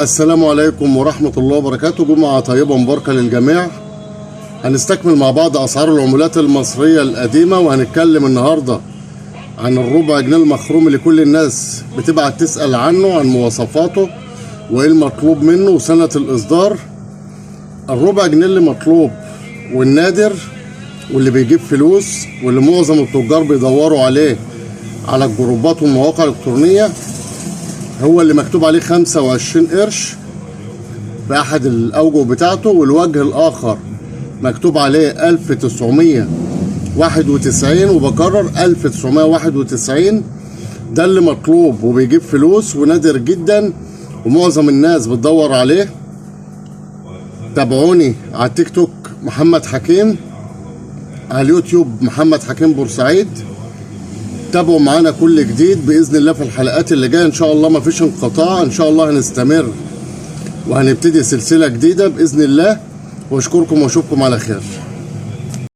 السلام عليكم ورحمة الله وبركاته. جمعة طيبة مباركة للجميع. هنستكمل مع بعض أسعار العملات المصرية القديمة، وهنتكلم النهاردة عن الربع جنيه المخروم اللي كل الناس بتبعت تسأل عنه، عن مواصفاته وإيه المطلوب منه وسنة الإصدار. الربع جنيه اللي مطلوب والنادر واللي بيجيب فلوس واللي معظم التجار بيدوروا عليه على الجروبات والمواقع الإلكترونية، هو اللي مكتوب عليه 25 قرش بأحد الأوجه بتاعته، والوجه الآخر مكتوب عليه 1991 وبكرر 1991. ده اللي مطلوب وبيجيب فلوس ونادر جدا ومعظم الناس بتدور عليه. تابعوني على التيك توك محمد حكيم، على اليوتيوب محمد حكيم بورسعيد. تابعوا معانا كل جديد بإذن الله في الحلقات اللي جاية إن شاء الله. مفيش انقطاع، إن شاء الله هنستمر وهنبتدي سلسلة جديدة بإذن الله، واشكركم واشوفكم على خير.